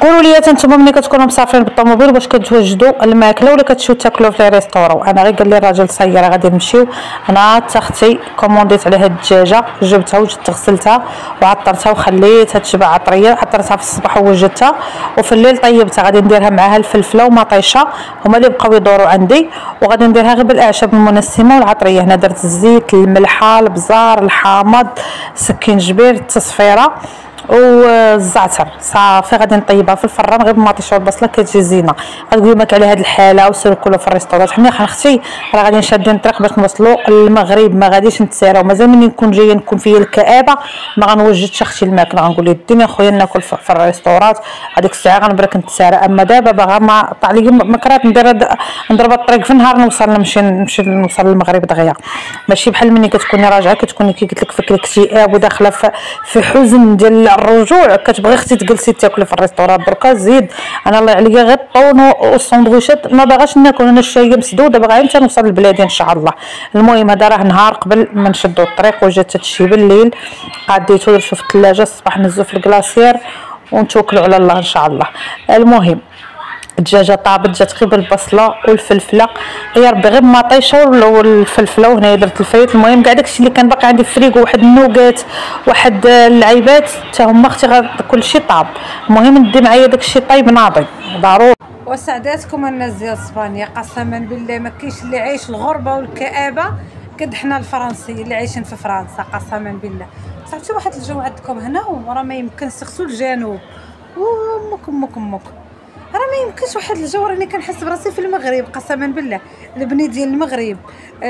قولوا لي نتوما ملي كتكونوا مسافرين بالطوموبيل واش كتوجدوا الماكله ولا كتمشيو تاكلوا في لي ريستورون؟ انا غير قال لي الراجل سياره غادي نمشيو. انا تختي كومونديت عليها الدجاجه، جبتها وجدت غسلتها وعطرتها وخليتها تشبع عطريه، عطرتها في الصباح ووجدتها، وفي الليل طيبتها. غادي نديرها معها الفلفله ومطيشه هما اللي بقاو يدوروا عندي، وغادي نديرها غير بالاعشاب المنسمه والعطريه. هنا درت الزيت، الملحه، البزار، الحامض، سكينجبير، التصفيره والزعتر. صافي غادي نطيبها في الفران غير بالمطيشه والبصله كتجي زينه. غتقولي ماك على هاد الحاله وسيركلوا في الريستورات. حنا اختي راه غادي نشادين الطريق باش نوصلوا للمغرب، ما غاديش نتساراو. مازال مني نكون جايه نكون فيا الكآبه ما غنوجدش اختي الماكله، غنقول لها ديني اخويا ناكل في الريستورات. هذيك الساعه غنبرك نتسارى. اما دابا باغا ما طلع لي مكرات نضرب الطريق في النهار نمشي نوصل للمغرب دغيا. ماشي بحال مني كتكوني راجعه كتكوني كي قلت لك فيك الاكتئاب وداخله في حزن ديال الرجوع، كتبغي اختي تجلسي تاكلي في الريستورات. دركا زيد انا الله عليا غير الطون والسندويشات ما باغاش ناكل. انا الشايه مسدوده باغا امتى نوصل لبلادي ان شاء الله. المهم هذا راه نهار قبل ما نشدوا الطريق وجات هادشي بالليل، قاديتو درتو في الثلاجه، الصباح نزلو في الكلاصير ونتوكلوا على الله ان شاء الله. المهم الدجاجه طابت، جات غير بالبصله والفلفله يا ربي غير مطيشه والفلفله، وهنايا درت الفريت. المهم كاع داكشي اللي كان باقي عندي في الفريكو، واحد النوغات، واحد اللعيبات حتى هما اختي كلشي طاب. المهم ندي معايا داكشي طيب ناضي ضروري. وسعداتكم الناس ديال اسبانيا، قسما بالله ما كاينش اللي عايش الغربه والكآبه قد حنا الفرنسيين اللي عايشين في فرنسا. قسما بالله صافي واحد الجو عندكم هنا وراه ما يمكنش سختو الجنوب امك راه ما يمكنش واحد الجو. راني كنحس براسي في المغرب قسما بالله. البني ديال المغرب،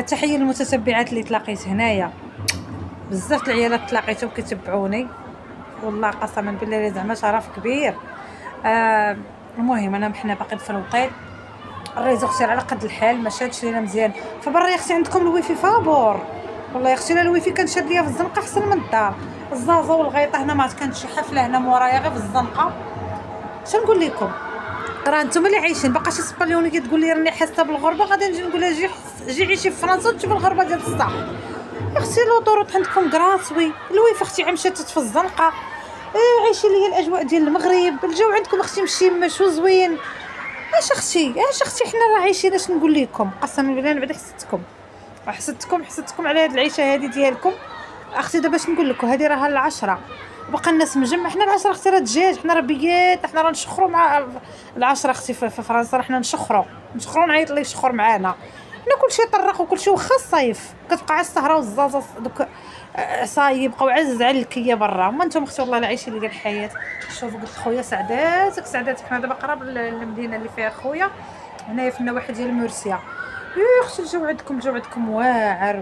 تحيه للمتتبعات اللي تلاقيت هنايا، بزاف العيالات تلاقيتهم كيتبعوني والله قسما بالله زعما شرف كبير. المهم انا حنا باقيين في الوطيل، الريزو اختي على قد الحال ما شادش لينا مزيان. فبرا يا اختي عندكم الويفي فابور والله يا اختي. لا الويفي كنشاد ليا في الزنقه احسن من الدار. الزازا والغيطه هنا ما كانت شي حفله هنا مورايا غير في الزنقه. اش نقول لكم، راه نتوما اللي عايشين. باقا شي سباليوني كتقول لي راني حاسه بالغربه، غادي نجي نقول لها جي عيشي في فرنسا وتشوفي الغربه ديال الصح. اختي لوطوروط عندكم كراسوي، الويفي اختي عمشات في الزنقه. عيشي لي الاجواء ديال المغرب. الجو عندكم اختي مشيمش وزوين. اش اختي حنا راه عايشين. اش نقول لكم قسما بالله انا بعدا حسدتكم على هاد العيشه هادي ديالكم اختي. دابا اش نقول لكم، هادي راها العشرة بقى الناس مجمع. حنا العشرة اختي راه دجاج، حنا راه بيات، حنا راه نشخروا مع العشرة اختي في فرنسا. راه حنا نشخروا نعيط ليه يشخر معانا. حنا كلشي طرق وكلشي واخا الصيف كتبقى على السهره والزازا دوك عصايب بقاو عز على الكيه برا. ما نتوما اختي والله لا عايشين لي الحياه. شوفوا قلت خويا سعداتك حنا دابا قراب للمدينه اللي فيها خويا هنايا في النواحي ديال مرسيا. اختي الجو عندكم واعر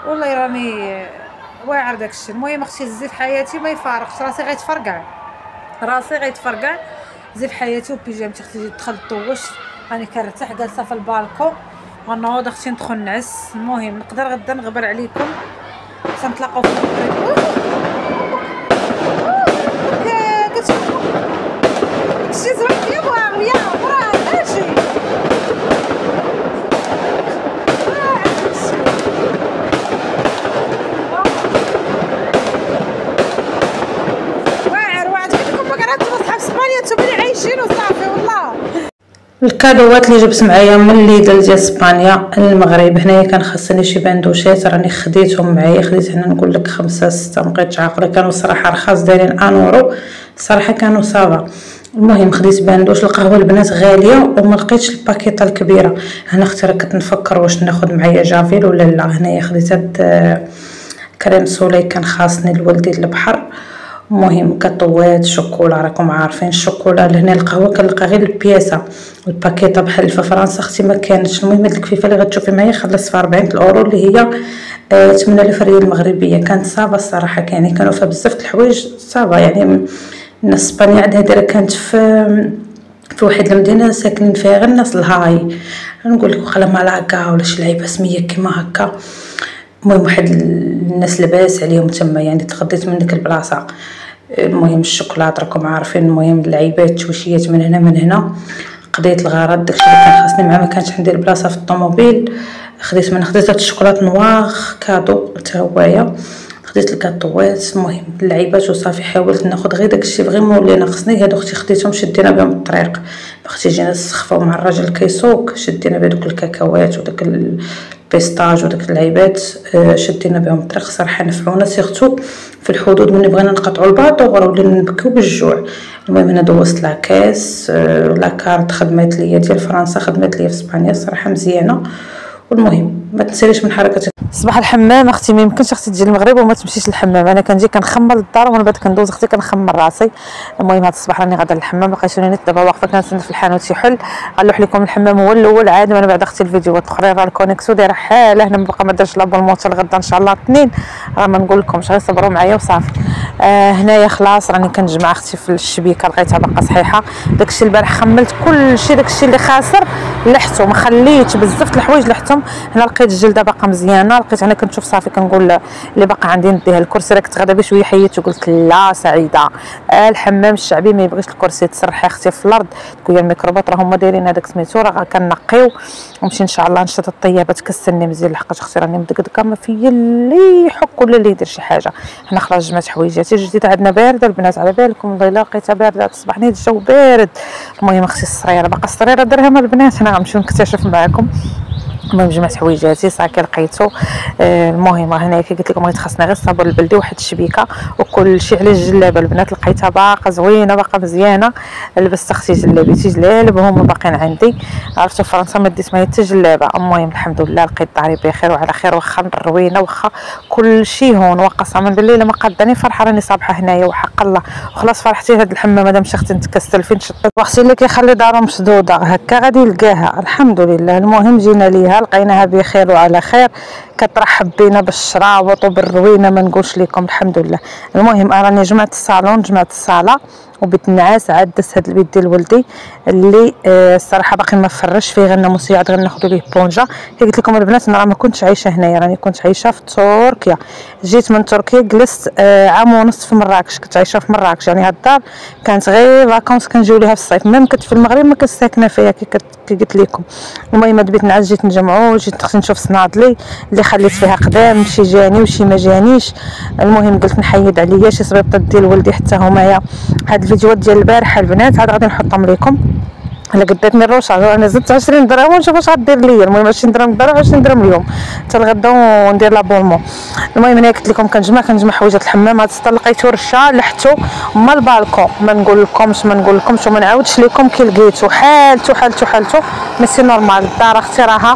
والله راني واعر داكشي. المهم اختي الزيف حياتي ما يفارقش، راسي غيتفرقع زيف حياتي وبيجامتي اختي دخلت دوشت راني كنرتاح جالسه في البالكون غنوض اختي ندخل نعس. المهم نقدر غدا نغبر عليكم سنتلاقاو في المغرب. شي زوين يا برا ماشي الكادوات اللي جبت معايا من ليدل ديال اسبانيا المغرب. هنايا كان خاصني شي باندوشات راني خديتهم معايا. خديت هنا نقول لك 5 6 مابقيتش عاقله. كانوا صراحه رخاص دايرين 1 اورو صراحه كانوا صافا. المهم خديت باندوش. القهوه البنات غاليه وما لقيتش الباكيطه الكبيره. هنا اختي راه كنفكر واش ناخذ معايا جافيل ولا لا. هنايا خديت هاد كريم سولي كان خاصني لولدي البحر. المهم كاطوات شوكولا راكم عارفين الشوكولا. لهنا القهوه كنلقى غير البياسه الباكيطه بحال في فرنسا اختي ما كانتش. المهم هاد الكفيفه اللي غتشوفي معايا خلصت في 40 اورو اللي هي 8000 ريال مغربيه. كانت صافا الصراحه يعني كانوا فيها بزاف د الحوايج صافا. يعني الناس اسبانيا عندها دايره كانت في واحد المدينه ساكنين فيها غير الناس الهاي. نقول لك واخا مالاكا ولا شي لعيبه سميه كيما هكا. المهم واحد الناس لباس عليهم تما يعني تخديت من ديك البلاصه. المهم الشوكولات راكم عارفين. المهم اللعيبات شويشيات من هنا قضيت الغرض داكشي اللي كان خاصني معاه. ما كانش عندي البلاصه في الطوموبيل. خديت هاد الشوكولات نواغ كادو حتى هوايا. خديت الكاطوات. المهم اللعيبات وصافي، حاولت ناخذ غير داكشي فريمون اللي ناقصني. هادو اختي خديتهم شدينا بهم الطريق، اختي جينا نسخفاو مع الراجل كيسوق، شدينا بهذوك الكاكاوات وداك البيستاج وداك اللعيبات، شدينا بهم الطريق. صراحه نفعونا سيرتو في الحدود ملي بغينا نقطعوا الباطو ولينا نبكيو بالجوع. المهم انا دوزت لاكاس، لاكارت خدمات ليا ديال فرنسا، خدمات ليا في اسبانيا، صراحه مزيانه. والمهم ما تنساليش من حركه صباح الحمام. اختي ما يمكنش اختي تجي المغرب وما تمشيش للحمام. انا كنجي كنخمر للدار ومن بعد كندوز اختي كنخمر راسي. المهم هذا الصباح راني غادا للحمام، لقيتوني نيت دابا واقفه كنستنى في الحانوت يحل. غنلوح لكم الحمام هو الاول عاد، من بعد اختي الفيديوهات الاخرين راه الكونيكسيو دايره حاله هنا، باقا ما دارش لابونمون حتى الغدا ان شاء الله الاثنين، راه ما نقول لكمش غير صبروا معايا وصافي. هنايا خلاص راني كنجمع اختي في الشبيكه، لقيتها باقا صحيحه. داكشي البارح خملت كلشي، داكشي اللي خاسر لحتو، ما خليتش بزاف الحوايج لحتهم. هنا لقيت الجلده باقا مزيانه، لقيت انا كنشوف صافي كنقول اللي باقا عندي نديها الكرسي. راه كنت غادا بشويه حيدت وقلت لا سعيده، الحمام الشعبي ما يبغيش الكرسي تسرحي اختي في الارض. تقول الميكروبات راه هما دايرين هذاك سميتو، راه كنقيو ونمشي ان شاء الله نشط الطيابات كستني مزيان، لحقاش اختي راني مدقدقه ما فيا اللي يحك ولا اللي يدير شي حاجه. حنا خلاص جمعت حويجاتي الجديده عندنا بارده البنات، على بالكم والله الا لقيتها بارده الصباح نيت الجو بارد. المهم اختي الصغيره باقا الصغيره درهم البنات، حنا غنمشيو نكتشف معاكم. المهم جمعت حويجاتي صافي لقيتو. المهم هنايا كي قلت لكم بغيت خاصنا غير الصابون البلدي واحد الشبيكه وكل شيء على الجلابه البنات، لقيتها باقا زوينه باقا مزيانه. لبست اختي جلابيتي جلالب هما باقيين عندي، عرفتوا فرنسا ما ديت معايا حتى جلابه. المهم الحمد لله لقيت داري بخير وعلى خير، واخا روينه واخا كل شيء هون، وقسما بالله ما قداني فرحه راني صابحه هنايا وحق الله. وخلاص فرحتي هاد الحمام هذا مشى اختي نتكسل فين شطيت، واختي اللي كيخلي دارو مسدوده هكا غادي يلقاها الحمد لله. المهم جينا ليها لقيناها بخير وعلى خير، كترحب بينا بالشراوط وبالروينه ما نقولش لكم الحمد لله. المهم راني جمعت الصالون جمعت الصاله وبيت النعاس، عاد دس هاد البيت ديال ولدي اللي الصراحه باقي ما فرش فيه، غير مسيعد غير ناخذ ليه بونجا. كي قلت لكم البنات انا راه ما كنتش عايشه هنايا، راني كنت عايشه في تركيا. جيت من تركيا جلست عام ونص في مراكش، كنت عايشه في مراكش. يعني هاد الدار كانت غير فاكونس كنجيو ليها في الصيف، ميم كنت في المغرب ما كنت ساكنه فيها كي قلت لكم. المهم هاد البيت نعاس جيت نجمعو، جيت خصني نشوف صنادلي اللي خليت فيها قدام، شي جاني وشي ما جانيش. المهم قلت نحيد عليا شي صبيبطات ديال ولدي حتى همايا. هاد الفيديوهات ديال البارحه البنات عاد غادي نحطهم لكم. انا قداتني الروشه، انا زدت 20 درهم ونشوف واش غدير ليا. المهم 20 درهم الدار 20 درهم اليوم حتى الغدا وندير لابونمون. المهم انا قلت لكم كنجمع حويجات الحمام. هاد السطر لقيتو رشه لحتو ما البالكون، ما نقول لكمش وما نعاودش لكم كي لقيتو حالته ماشي نورمال. الدار اختي راها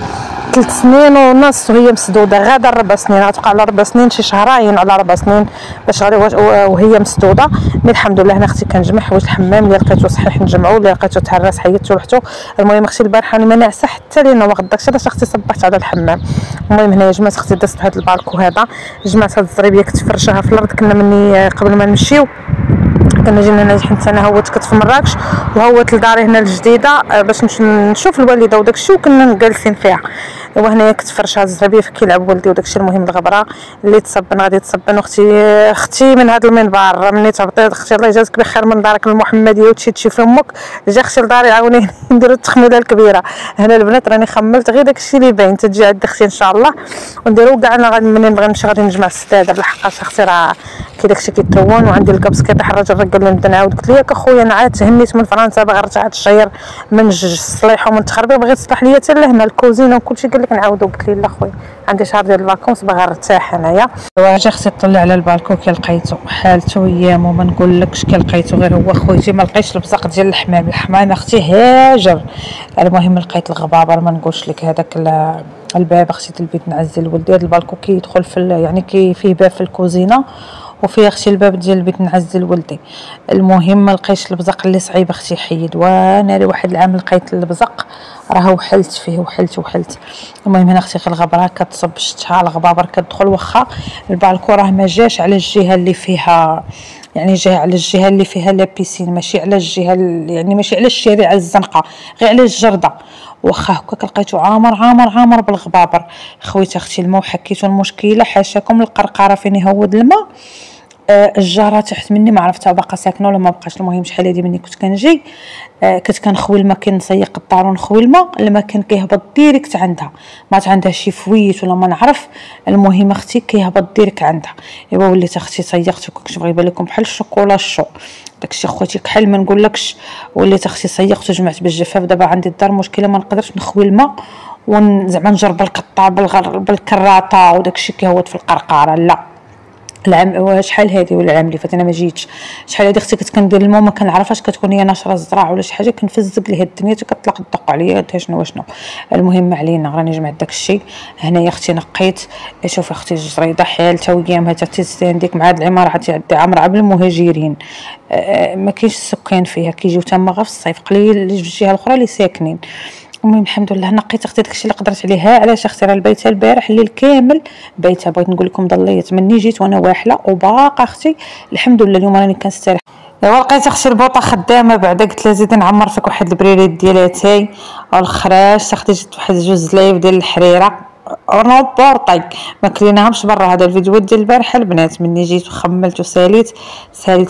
3 سنين ونص وهي مسدوده، غادا 4 سنين، غتبقى على 4 سنين شي شهرين على 4 سنين باش غادي وهي مسدوده. مي الحمد لله هنا اختي كنجمع حوايج الحمام اللي لقيتو صحيح نجمعو، اللي لقيتو تهرس حيدتو رحتو. المهم اختي البارحه انا ما ناعسه حتى لينا ما غداكش علاش اختي صبحت على الحمام. المهم هنايا جمعت اختي دزت هذا البالكو هذا، جمعت هاد الزريبيه كنت فرشاها في الارض. كنا مني قبل ما نمشيو كنا جينا ناجحين حتى انا هوت كنت في مراكش وهوت لداري هنا الجديده باش نشوف الوالده وداكشي، وكنا جالسين فيها. وهنايا كنت فرشها الزرابيه كيلعب ولدي وداكشي. المهم الغبره اللي تصبن غادي تصبن. اختي من هذا المنبر مني تهبطيت اختي الله يجازيك بخير من دارك المحمديه وتشي في امك، جا اختي لداري عاوني نديرو التخميله الكبيره. هنا البنات راني خملت غير داكشي اللي باين، تجي عند اختي ان شاء الله ونديرو كاع. انا غادي منين نبغي نمشي غادي نجمع الستادر لحقاش اختي راه كي داكشي كيتون وعندي الكبس كيتحرج. الراجل اللي نبدا نعاود قلت له ياك اخويا انا عاد تهنيت من فرنسا باغا نرجع هاد الشهر من الصليح ومن تخربيق، بغيت تصلح ليا حتى لهنا الكوزينه وكلشي. قال لك نعاودو، قلت ليه لا خويا عندي شهر ديال الفاكونس باغا نرتاح انايا. واجا اختي طلع على البالكون كي لقيتو حالته ايامو ما نقولكش كي لقيتو، غير هو خويتي ما لقيتش البزاق ديال الحمام اختي هاجر. المهم لقيت الغبابر ما نقولش لك هذاك الباب اختي البيت نعزل ولدي. هذا البالكون كيدخل في يعني كي فيه باب في الكوزينه وفي اختي الباب ديال البيت نعزل ولدي. المهم ما لقيتش البزق اللي صعيب اختي حيد، وانا لواحد العام لقيت البزق راه وحلت فيه وحلت. المهم هنا اختي الغبره كتصب شتها الغبابر كتدخل، واخا البالكون راه ما جاش على الجهه اللي فيها، يعني جا على الجهه اللي فيها لا بيسين، ماشي على الجهه يعني ماشي على الشارع الزنقه، غير على الجرده. واخا هكاك لقيتو عامر بالغبابر. خويت اختي الماء وحكيتو المشكله حاشاكم القرقره فين يهود الماء الجاره تحت مني ما عرفتها باقا ساكنه ولا ما بقاش. المهم شحال هادي مني كنت كنجي كنت كنخوي الماء، كنسيق الدار ونخوي الماء كان كيهبط ديريكت عندها، ما عندها شي فويت ولا ما نعرف. المهم اختي كيهبط ديريكت عندها. ايوا وليت اختي سيقت وكنت بغي يبان لكم بحال الشوكولا الشو داكشي خواتي كحل ما نقولكش. وليت اختي سيقت وجمعت بالجفاف. دابا عندي الدار مشكله ما نقدرش نخوي الماء زعما نجرب القطه بالكراطه وداكشي كيهوت في القرقاره. لا العام شحال هادي ولا العام اللي فات انا ما جيتش. شحال هادي اختي كنت كندير الماء ما كنعرفاش، كتكون هي ناشره الزرع ولا شي حاجه كنفزق ليها الدنيا كتطلق الدق عليا هدا شنو المهم ما علينا. راني جمعت داكشي هنايا اختي نقيت. شوفي اختي الجريده حالتها ويامها حتى ديك مع هاد العماره حتى عندي عامره بالمهاجرين، ما كاينش السكان فيها، كيجيو تما غير في الصيف، قليل اللي في الجهه الاخرى اللي ساكنين. المهم الحمد لله نقيت اختي داكشي اللي قدرت عليها. علاش اختي راه البيته البارح الليل كامل بايته، بغيت نقول لكم ضليت مني جيت وانا واحله وباقا اختي الحمد لله. اليوم راني كنستريح. ايوا لقيت اختي البوطه خدامه بعدا، قلت لها زيدي نعمر فيك واحد البريريت ديال اتاي والخراش. اختي جبت واحد جوج لايف ديال الحريره بورطي ما كليناهمش برا. هذا الفيديو ديال البارحه البنات مني جيت وخملت وساليت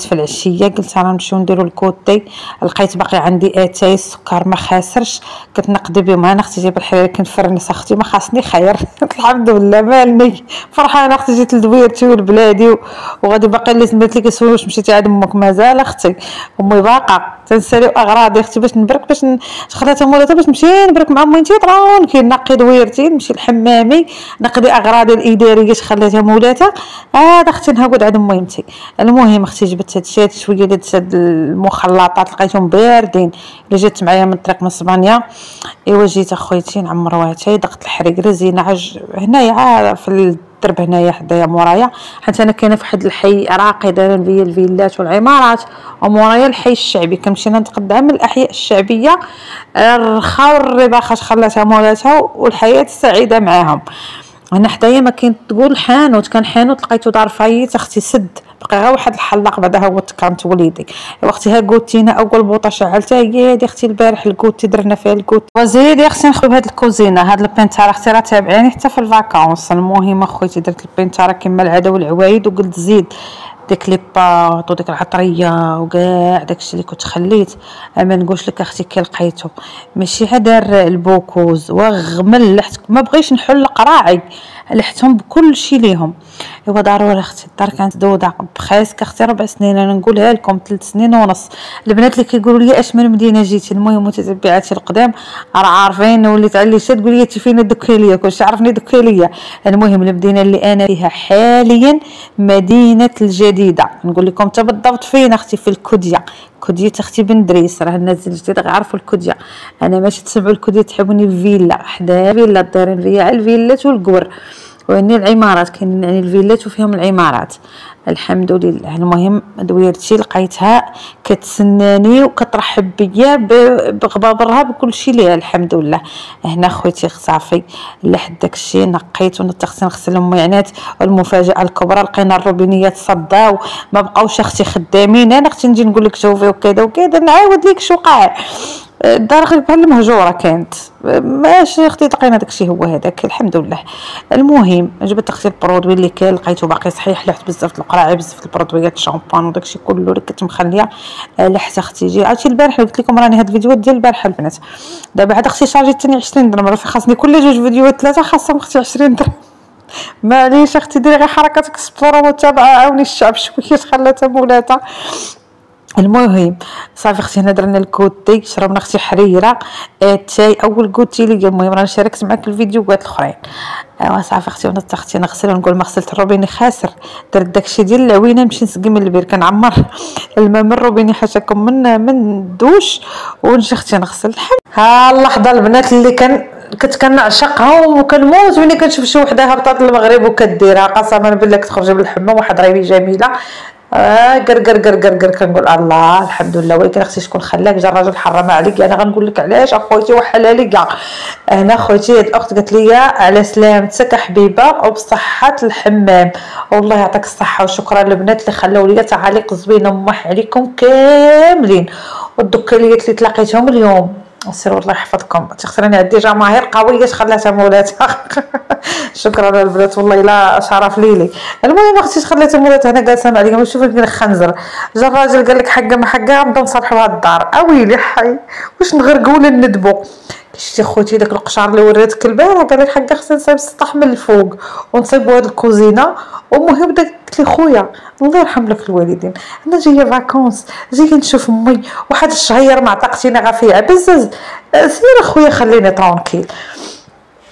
في العشيه. قلت انا نمشيو نديرو الكوتي. لقيت باقي عندي اتاي السكر ما خاسرش، كنت نقضي بهم. انا اختي جايبه الحريره كنفرنس اختي ما خاصني خير الحمد لله مالني فرحانه اختي. جيت لدويرتي والبلادي وغادي باقي اللي سمعت لك سول واش مشيتي عند امك. مازال اختي امي باقا تنسالي اغراضي اختي باش نبرك باش خلاتها مولاتها باش نمشي نبرك مع مينتي طرون كي نقي دويرتي نمشي لحمامي نقضي اغراضي الاداريه خلاتها مولاتها. هذا اختي نهقد عند ميمتي. المهم اختي جبت هاد شويه ديال هاد المخلطات لقيتهم باردين اللي جات معايا من الطريق من اسبانيا. ايوا جيت اخويتي نعمر واتاي ضغط الحريق زينه هنايا في الدرب هنايا حدايا مورايا، حيت انا كاينه في واحد الحي راقي دايرين فيا الفيلات والعمارات ومورايا الحي الشعبي. كنمشي نتقدم من الاحياء الشعبيه الرخاء والرباخات خلاتها مولاتها والحياه السعيده معاهم. هنا حدايا ما كاين تقول حانوت، كان حانوت لقيتو دار فايت اختي سد بقى غير واحد الحلاق بعدا هو كانت وليدي. وقتها قوتينا اول بوطه شعلتها هي هادي اختي البارح الكوتي درنا فيها الكوتي. وزيدي اختي نخدم هاد الكوزينه هاد البينتار اختي راه تابعيني حتى في الفاكونس. المهم اخويتي درت البينتار كما العاده والعوايد وقلت زيد ديك لي باط وديك العطريه وكاع داكشي اللي كنت خليت. اما نقولش لك اختي كي لقيتو ماشي هدار البوكوز وغمل لحت ما بغيش نحل قراعي لحتهم بكل شيء ليهم. ايوا ضروري اختي الدار كانت دوده بخاسك اختي 4 سنين. انا نقولها لكم 3 سنين ونص. البنات اللي كيقولوا لي اش من مدينه جيتي المهم متتبعاتي القدام راه عارفين وليت عليشات تقول لي انت فين دكي ليا كلشي عرفني دكي ليا. المهم المدينه اللي انا فيها حاليا مدينه الجديده. نقول لكم حتى بالضبط فين اختي في الكوديه. كوديه اختي بن دريس راه الناس الجديد غيعرفوا الكوديه. انا ماشي تسمعوا الكوديه تحبوني فيلا حدا فيلا دايرين فيا على الفيلات والقور واني العمارات كاين يعني الفيلات وفيهم العمارات الحمد لله. المهم دويرتي لقيتها كتسناني وكترحب بيا بغبابرها بكل شيء ليها الحمد لله. هنا خويتي صافي لحد داكشي نقيت ونطختي نغسل المعينات. والمفاجاه الكبرى لقينا الروبينيات صداو ما بقاوش اختي خدامين. انا اختي نجي نقول لك شوفي وكذا وكذا نعاود لك شو وقع. الدار غير بحال المهجوره كانت ماشي اختي لقينا داكشي هو هذاك الحمد لله. المهم جبت اختي البرودوي اللي كان لقيته باقي صحيح لحت بزاف القراعي بزاف البرودويات الشامبان وداكشي كله اللي كنت مخليه لحت اختي. جي عرفتي البارح قلت لكم راني هاد الفيديوهات ديال البارحه البنات. دابا عاد اختي شارجي ثاني 20 درهم راه خاصني كل جوج فيديوهات 3 خاصهم اختي 20 درهم. معليش اختي ديري غير حركاتك السبوره ومتابعه عاوني الشعب شويه خلاتها مولاتها. المهم صافي اختي هنا درنا الكوتي شربنا اختي حريره تاي اول كوتي لي. المهم راني شاركت معك الفيديوهات الاخرين. ايوا صافي اختي ونط اختي نغسل ونقول ما غسلت الروبيني خاسر. درت داكشي ديال العوينه نمشي نسقي من البير كنعمر الماء من الروبيني حاشاكم من الدوش ونجي اختي نغسل. ها اللحظه البنات اللي كنت كنعشقها وكنموت ملي كنشوف شي وحده هبطات للمغرب وكديرها قسما بالله كتخرج من الحمام واحد ريبي جميله قر كنقول الله الحمد لله. ولكن اختي شكون خلاك جا الراجل حرم عليك. انا غنقول لك علاش اخوتي وحلالي كاع. انا خوتي هاد الاخت قالت لي على سلامتك حبيبه وبصحه الحمام. والله يعطيك الصحه وشكرا للبنات اللي خلاو لي تعاليق زوينه ومح عليكم كاملين. والدكاليات اللي تلاقيتهم اليوم سير الله يحفظكم. تخسرني عندي جماهير قويه خلاتها مولاتها. شكرا البنات والله لا شرف ليلي. المهم اختي خلاتها مولاتها هنا جالسه عليا نشوف الخنزر جا الراجل قال لك حقه ما حقها نبدا نصلحوا هاد الدار. اويلي حي واش نغرقوا ولا ندبوا. شتي خوتي داك القشار اللي وريتك البارح قال لك حقه خصنا نصايب السطح من الفوق ونصيبوا هاد الكوزينه. ومهم قلت لي خويا الله يرحم لك الوالدين انا جايه فاكونس جايه نشوف امي واحد الشهير ما عتقتيني غا فيه عبزز سير خويا خليني طرونكيل.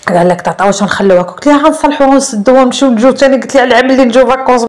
قال لك تعطا واش نخليوها قلت لها غنصلحوها ونسدوها ونمشيو نجيو ثاني. قلت لها العام اللي نجيو فاكونس